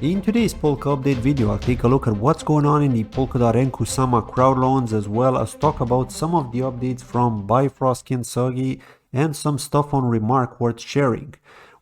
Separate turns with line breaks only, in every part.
In today's Polka update video, I'll take a look at what's going on in the Polkadot Kusama crowd loans, as well as talk about some of the updates from Bifrost, Kintsugi, and some stuff on RMRK worth sharing.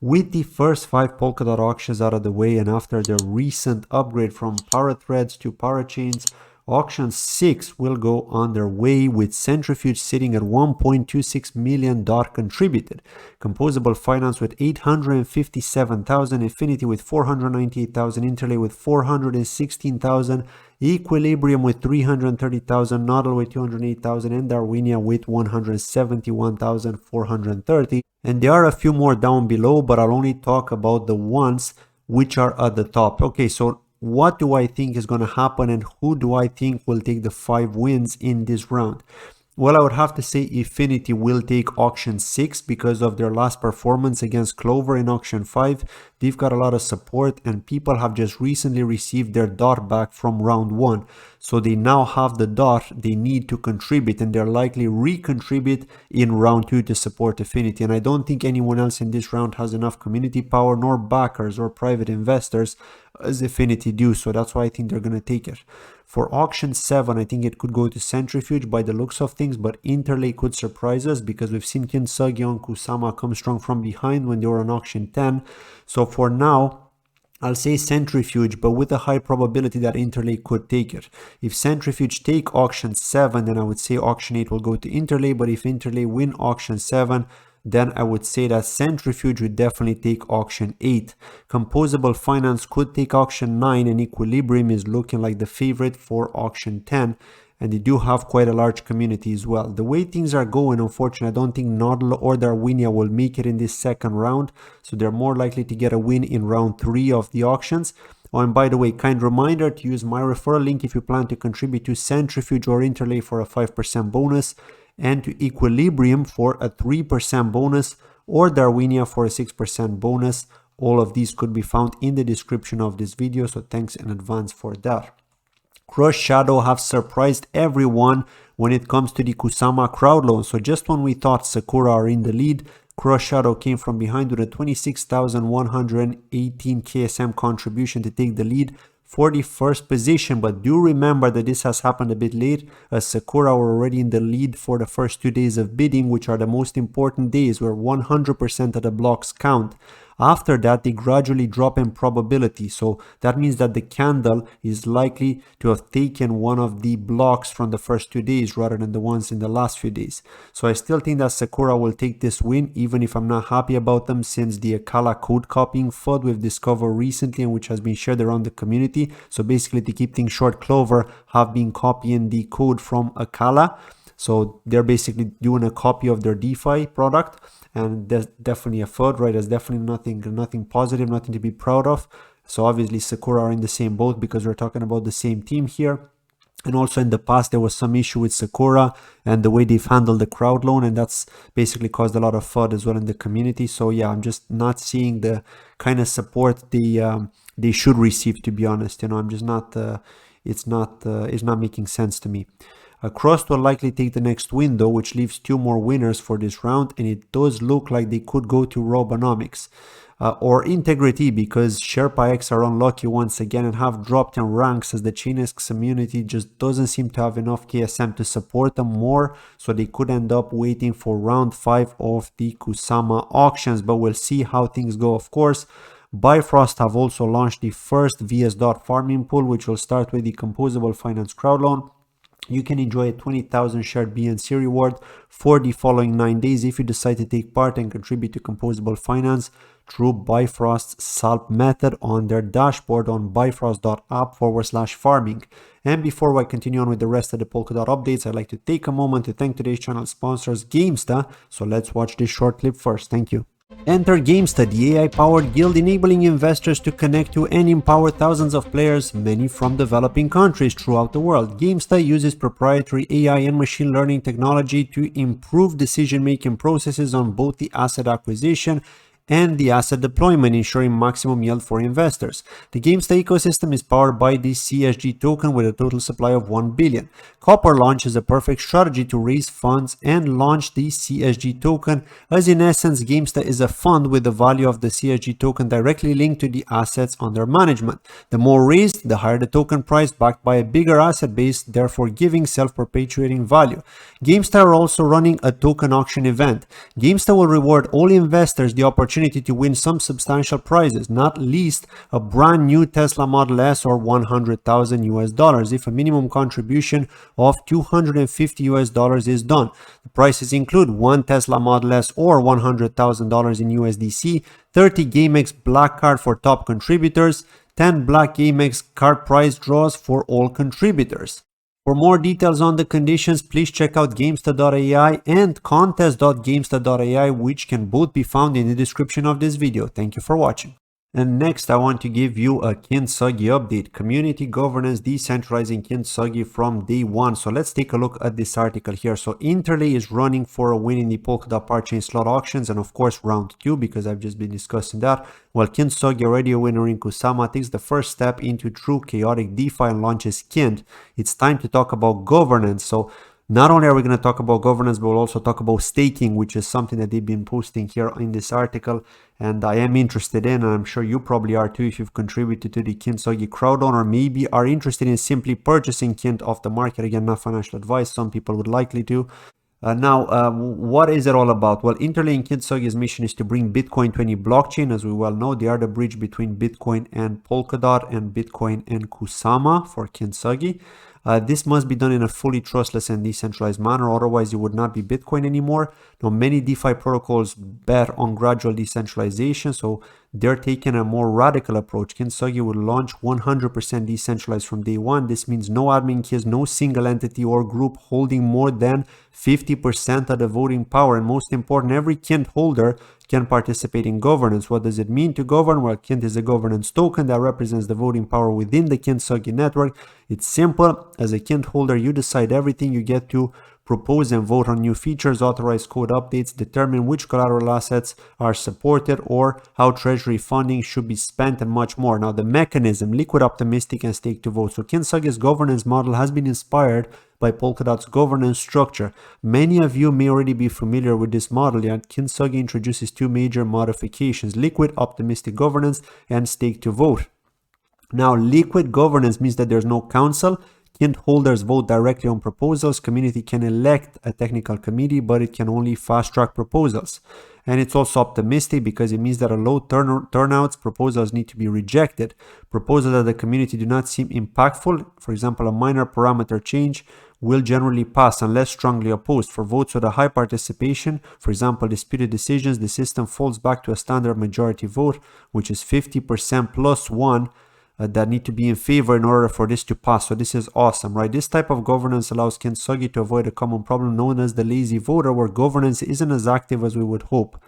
With the first 5 Polkadot auctions out of the way, and after their recent upgrade from Parathreads to Parachains, Auction 6 will go on their way, with Centrifuge sitting at $1.26 million contributed, Composable Finance with 857,000, Infinity with 498,000, Interlay with 416,000, Equilibrium with 330,000, Nodal with 208,000, and Darwinia with 171,430. And there are a few more down below, but I'll only talk about the ones which are at the top. Okay, so what do I think is going to happen, and who do I think will take the 5 wins in this round? Well, I would have to say Infinity will take Auction 6 because of their last performance against Clover in Auction 5. They've got a lot of support, and people have just recently received their DOT back from round 1. So they now have the DOT they need to contribute, and they're likely recontribute in round 2 to support Infinity. And I don't think anyone else in this round has enough community power, nor backers or private investors as Infinity do. So that's why I think they're going to take it. For Auction 7, I think it could go to Centrifuge by the looks of things, but Interlay could surprise us because we've seen Kintsugi on Kusama come strong from behind when they were on Auction 10. So for now, I'll say Centrifuge, but with a high probability that Interlay could take it. If Centrifuge take Auction 7, then I would say Auction 8 will go to Interlay, but if Interlay win Auction 7, then I would say that Centrifuge would definitely take Auction 8. Composable Finance could take Auction 9, and Equilibrium is looking like the favorite for Auction 10. And they do have quite a large community as well. The way things are going, unfortunately, I don't think Nodal or Darwinia will make it in this second round. So they're more likely to get a win in round 3 of the auctions. Oh, and by the way, kind reminder to use my referral link if you plan to contribute to Centrifuge or Interlay for a 5% bonus, and to Equilibrium for a 3% bonus, or Darwinia for a 6% bonus. All of these could be found in the description of this video, so thanks in advance for that. Crush Shadow have surprised everyone when it comes to the Kusama crowd loan. So just when we thought Sakura are in the lead, Crush Shadow came from behind with a 26,118 KSM contribution to take the lead for the first position. But do remember that this has happened a bit late, as Sakura were already in the lead for the first 2 days of bidding, which are the most important days where 100% of the blocks count. After that, they gradually drop in probability, so that means that the candle is likely to have taken one of the blocks from the first 2 days rather than the ones in the last few days. So I still think that Sakura will take this win, even if I'm not happy about them, since the Akala code copying FUD we've discovered recently and which has been shared around the community. So basically, to keep things short, Clover have been copying the code from Akala. So they're basically doing a copy of their DeFi product, and there's definitely a FUD, right? There's definitely nothing positive, nothing to be proud of. So obviously Sakura are in the same boat because we're talking about the same team here. And also in the past, there was some issue with Sakura and the way they've handled the crowd loan, and that's basically caused a lot of FUD as well in the community. So yeah, I'm just not seeing the kind of support they should receive, to be honest. You know, I'm just not, it's not making sense to me. Cross will likely take the next win though, which leaves 2 more winners for this round, and it does look like they could go to Robonomics or Integrity, because Sherpa X are unlucky once again and have dropped in ranks, as the Chainx community just doesn't seem to have enough KSM to support them more, so they could end up waiting for round 5 of the Kusama auctions, but we'll see how things go, of course. Bifrost have also launched the first VS Dot farming pool, which will start with the Composable Finance crowd loan. You can enjoy a 20,000 shared BNC reward for the following 9 days if you decide to take part and contribute to Composable Finance through Bifrost's SALP method on their dashboard on bifrost.app/farming. And before I continue on with the rest of the Polkadot updates, I'd like to take a moment to thank today's channel sponsors, Gamesta. So let's watch this short clip first. Thank you. Enter Gamesta, the AI-powered guild enabling investors to connect to and empower thousands of players, many from developing countries throughout the world. Gamesta uses proprietary AI and machine learning technology to improve decision-making processes on both the asset acquisition and the asset deployment, ensuring maximum yield for investors. The Gamesta ecosystem is powered by the CSG token with a total supply of 1 billion. Copper Launch is a perfect strategy to raise funds and launch the CSG token, as in essence Gamesta is a fund with the value of the CSG token directly linked to the assets under management. The more raised, the higher the token price, backed by a bigger asset base, therefore giving self-perpetuating value. Gamesta are also running a token auction event. Gamesta will reward all investors the opportunity to win some substantial prizes, not least a brand new Tesla Model S or $100,000 if a minimum contribution of $250 is done. The prices include one Tesla Model S or $100,000 in USDC, 30 GameX Black Card for top contributors, 10 Black GameX Card prize draws for all contributors. For more details on the conditions, please check out Gamesta.ai and contest.gamesta.ai, which can both be found in the description of this video. Thank you for watching. And next, I want to give you a Kintsugi update. Community governance decentralizing Kintsugi from day one. So let's take a look at this article here. So Interlay is running for a win in the Polkadot Parachain slot auctions, and of course round 2, because I've just been discussing that. While Kintsugi, already a winner in Kusama, takes the first step into true chaotic DeFi and launches Kint. It's time to talk about governance. So not only are we going to talk about governance, but we'll also talk about staking, which is something that they've been posting here in this article, and I am interested in, and I'm sure you probably are too if you've contributed to the Kintsugi crowdloan, or maybe are interested in simply purchasing Kint off the market. Again, not financial advice, some people would likely do. What is it all about? Well, Interlay and Kintsugi's mission is to bring Bitcoin to any blockchain. As we well know, they are the bridge between Bitcoin and Polkadot, and Bitcoin and Kusama for Kintsugi. This must be done in a fully trustless and decentralized manner, otherwise it would not be Bitcoin anymore. Now, many DeFi protocols bet on gradual decentralization, so they're taking a more radical approach. Kintsugi will launch 100% decentralized from day one. This means no admin keys, no single entity or group holding more than 50% of the voting power, and most important, every Kint holder can participate in governance. What does it mean to govern? Well, Kint is a governance token that represents the voting power within the Kintsugi network. It's simple. As a Kint holder, you decide everything. You get to propose and vote on new features, authorize code updates, determine which collateral assets are supported, or how treasury funding should be spent, and much more. Now, the mechanism: liquid, optimistic, and stake to vote. So Kintsugi's governance model has been inspired by Polkadot's governance structure. Many of you may already be familiar with this model, and Kintsugi introduces two major modifications: liquid, optimistic governance, and stake to vote. Now, liquid governance means that there's no council. Kint holders vote directly on proposals. Community can elect a technical committee, but it can only fast-track proposals. And it's also optimistic because it means that at low turnouts, proposals need to be rejected. Proposals that the community do not seem impactful, for example, a minor parameter change, will generally pass unless strongly opposed. For votes with a high participation, for example, disputed decisions, the system falls back to a standard majority vote, which is 50% plus 1. That need to be in favor in order for this to pass. So this is awesome, right? This type of governance allows Kintsugi to avoid a common problem known as the lazy voter, where governance isn't as active as we would hope.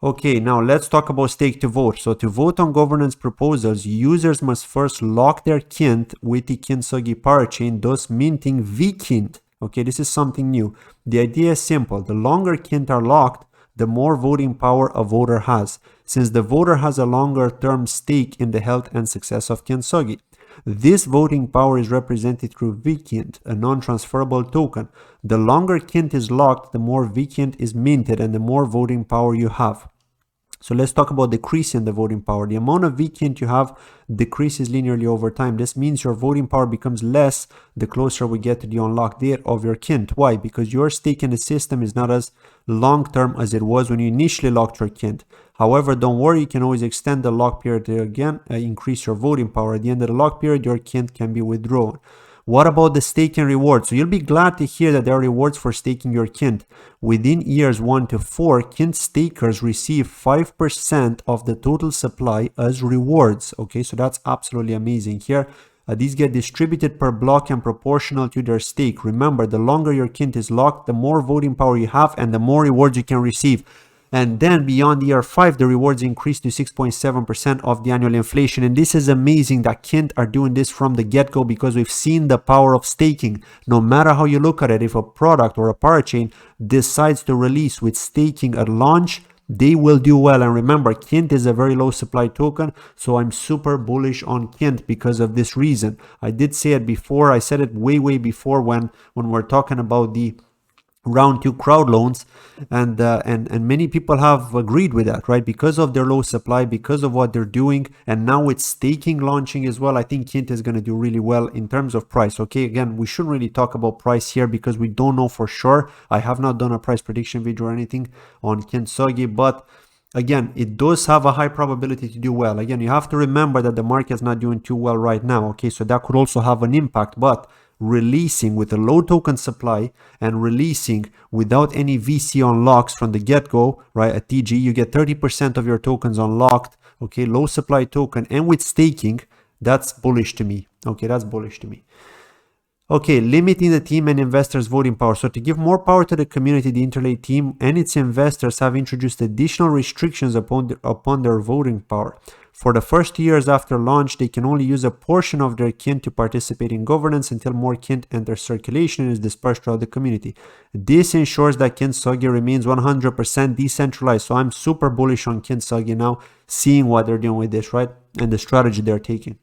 Okay, now let's talk about stake to vote. So to vote on governance proposals, users must first lock their Kint with the Kintsugi Parachain, thus minting vKint. Okay, this is something new. The idea is simple. The longer Kint are locked, the more voting power a voter has, since the voter has a longer term stake in the health and success of Kintsugi. This voting power is represented through vKint, a non-transferable token. The longer Kint is locked, the more vKint is minted and the more voting power you have. So let's talk about decreasing the voting power. The amount of vKint you have decreases linearly over time. This means your voting power becomes less the closer we get to the unlocked date of your Kint. Why? Because your stake in the system is not as long-term as it was when you initially locked your Kint. However, don't worry, you can always extend the lock period to again increase your voting power. At the end of the lock period, your Kint can be withdrawn. What about the staking rewards? So you'll be glad to hear that there are rewards for staking your Kint. Within years 1 to 4, Kint stakers receive 5% of the total supply as rewards. Okay, so that's absolutely amazing here. These get distributed per block and proportional to their stake. Remember, the longer your Kint is locked, the more voting power you have and the more rewards you can receive. And then beyond year 5, the rewards increase to 6.7% of the annual inflation. And this is amazing that Kint are doing this from the get-go, because we've seen the power of staking. No matter how you look at it, if a product or a parachain decides to release with staking at launch, they will do well. And remember, Kint is a very low supply token, so I'm super bullish on Kint because of this reason. I did say it before. I said it way before when we're talking about the round 2 crowd loans, and many people have agreed with that, right? Because of their low supply, because of what they're doing, and now it's staking launching as well. I think Kint is going to do really well in terms of price. Okay, again, we shouldn't really talk about price here because we don't know for sure. I have not done a price prediction video or anything on Kintsugi, but again, it does have a high probability to do well. Again, you have to remember that the market is not doing too well right now. Okay, so that could also have an impact, but releasing with a low token supply and releasing without any VC unlocks from the get-go, right? At TG, you get 30% of your tokens unlocked, okay? Low supply token, and with staking, that's bullish to me. Okay, that's bullish to me. Okay, limiting the team and investors' voting power. So to give more power to the community, the Interlay team and its investors have introduced additional restrictions upon their voting power. For the first 2 years after launch, they can only use a portion of their Kint to participate in governance until more Kint enters circulation and is dispersed throughout the community. This ensures that Kintsugi remains 100% decentralized. So I'm super bullish on Kintsugi now, seeing what they're doing with this, right? And the strategy they're taking.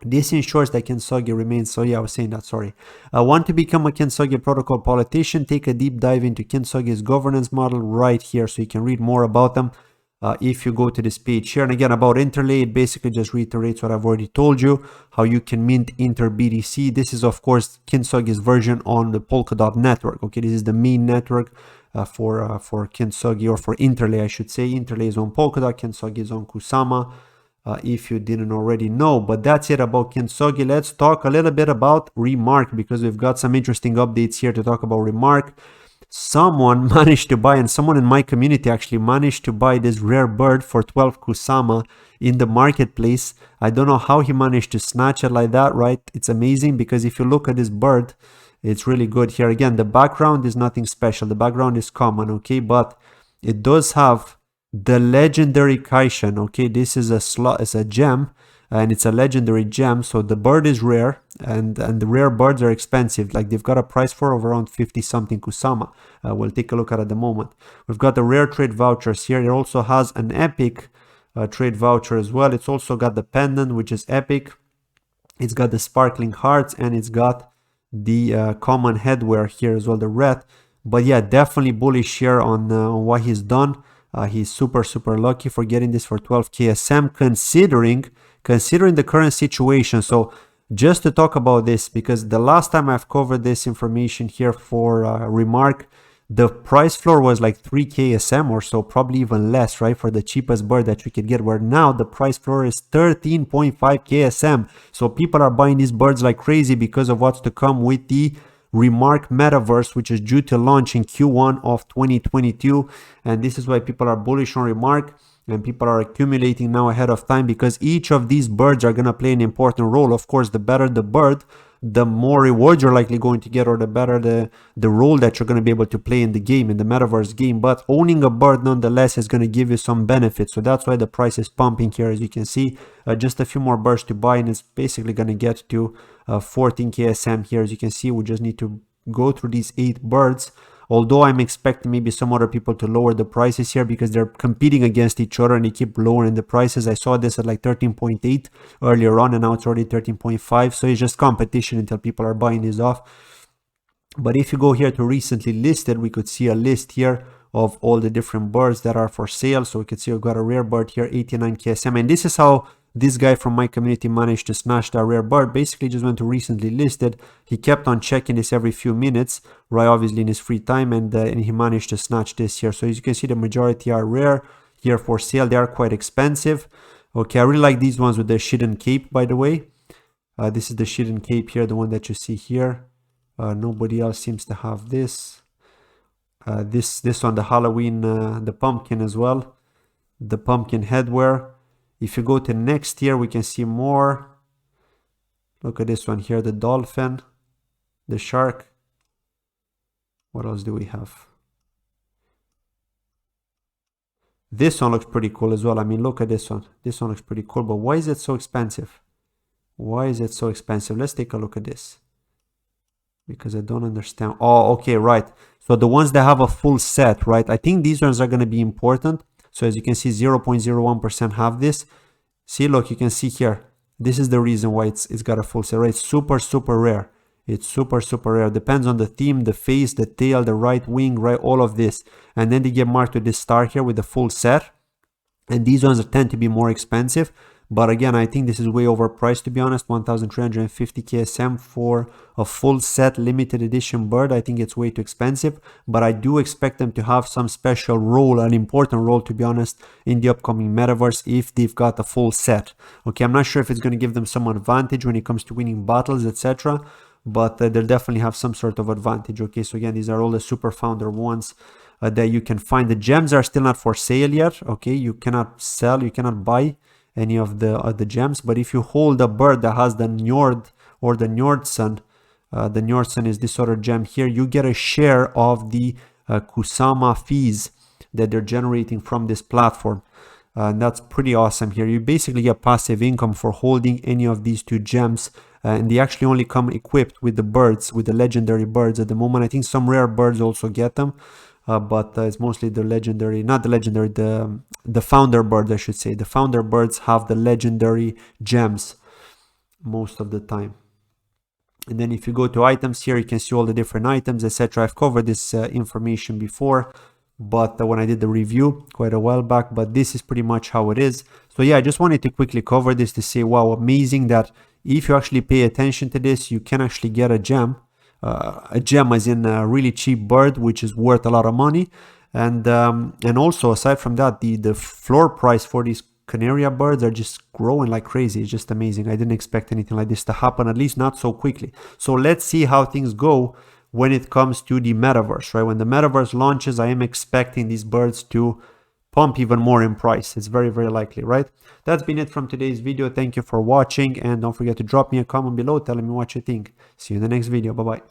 This ensures that Kintsugi remains, so yeah, I was saying that, sorry. Want to become a Kintsugi protocol politician? Take a deep dive into Kintsugi's governance model right here, so you can read more about them if you go to this page here. And again, about Interlay, it basically just reiterates what I've already told you, how you can mint Inter BTC. This is, of course, Kintsugi's version on the Polkadot network. Okay, this is the main network for Kintsugi, or for Interlay, I should say. Interlay is on Polkadot, Kintsugi is on Kusama. If you didn't already know. But that's it about Kintsugi. Let's talk a little bit about RMRK, because we've got some interesting updates here to talk about RMRK. Someone managed to buy, and someone in my community actually managed to buy this rare bird for 12 Kusama in the marketplace. I don't know how he managed to snatch it like that, right? It's amazing, because if you look at this bird, it's really good here. Again, the background is nothing special. The background is common, okay? But it does have the legendary Kaishan. Okay, this is a gem, and it's a legendary gem, so the bird is rare, and the rare birds are expensive. Like, they've got a price for of around 50 something Kusama. We'll take a look at the moment. We've got the rare trade vouchers here. It also has an epic trade voucher as well. It's also got the pendant, which is epic. It's got the sparkling hearts, and it's got the common headwear here as well, the red. But yeah, definitely bullish here on what he's done. He's super lucky for getting this for 12 KSM, considering the current situation. So just to talk about this, because the last time I've covered this information here for RMRK, the price floor was like 3 KSM or so, probably even less, right, for the cheapest bird that you could get, where now the price floor is 13.5 KSM. So people are buying these birds like crazy because of what's to come with the RMRK Metaverse, which is due to launch in Q1 of 2022. And this is why people are bullish on RMRK, and people are accumulating now ahead of time, because each of these birds are going to play an important role. Of course, the better the bird, the more rewards you're likely going to get, or the better the role that you're going to be able to play in the game, in the metaverse game. But owning a bird nonetheless is going to give you some benefits. So that's why the price is pumping here. As you can see, just a few more birds to buy, and it's basically going to get to 14 KSM here. As you can see, we just need to go through these 8 birds. Although I'm expecting maybe some other people to lower the prices here, because they're competing against each other and they keep lowering the prices. I saw this at like 13.8 earlier on, and now it's already 13.5. So it's just competition until people are buying this off. But if you go here to recently listed, we could see a list here of all the different birds that are for sale. So we could see we've got a rare bird here, 89 KSM. And this is how this guy from my community managed to snatch that rare bird. Basically just went to recently listed. He kept on checking this every few minutes, right, obviously in his free time, and he managed to snatch this here. So as you can see, the majority are rare here for sale. They are quite expensive. Okay, I really like these ones with the Shiden cape, by the way. This is the Shiden cape here, the one that you see here. Nobody else seems to have this. This one, the Halloween, the pumpkin as well. The pumpkin headwear. If you go to next year, we can see more. Look at this one here, the dolphin, the shark. What else do we have? This one looks pretty cool as well. I mean, look at this one. This one looks pretty cool, but why is it so expensive? Why is it so expensive? Let's take a look at this, because I don't understand. Oh, okay, right. So the ones that have a full set, right? I think these ones are going to be important. So as you can see, 0.01% have this. See, look, you can see here, this is the reason why it's got a full set, right? It's super rare. It's super rare. Depends on the theme, the face, the tail, the right wing, right, all of this. And then they get marked with this star here with the full set. And these ones tend to be more expensive. But again, I think this is way overpriced, to be honest. 1,350 KSM for a full set limited edition bird. I think it's way too expensive. But I do expect them to have some special role, an important role, to be honest, in the upcoming metaverse if they've got a full set. Okay, I'm not sure if it's going to give them some advantage when it comes to winning battles, etc. But they'll definitely have some sort of advantage. Okay, so again, these are all the super founder ones that you can find. The gems are still not for sale yet. Okay, you cannot sell, you cannot buy any of the gems. But if you hold a bird that has the Njord or the Njordson, the Njordson is this other gem here, you get a share of the Kusama fees that they're generating from this platform. And that's pretty awesome here. You basically get passive income for holding any of these two gems. And they actually only come equipped with the birds, with the legendary birds at the moment. I think some rare birds also get them. But it's mostly the legendary, not the legendary, the founder birds, I should say. The founder birds have the legendary gems most of the time. And then if you go to items here, you can see all the different items, etc. I've covered this information before, but when I did the review quite a while back, but this is pretty much how it is. So yeah, I just wanted to quickly cover this to say, wow, amazing that if you actually pay attention to this, you can actually get a gem. A gem as in a really cheap bird, which is worth a lot of money. And also, aside from that, the floor price for these Kanaria birds are just growing like crazy. It's just amazing. I didn't expect anything like this to happen, at least not so quickly. So let's see how things go when it comes to the metaverse, right? When the metaverse launches, I am expecting these birds to pump even more in price. It's very likely, right? That's been it from today's video. Thank you for watching, and don't forget to drop me a comment below telling me what you think. See you in the next video. Bye bye.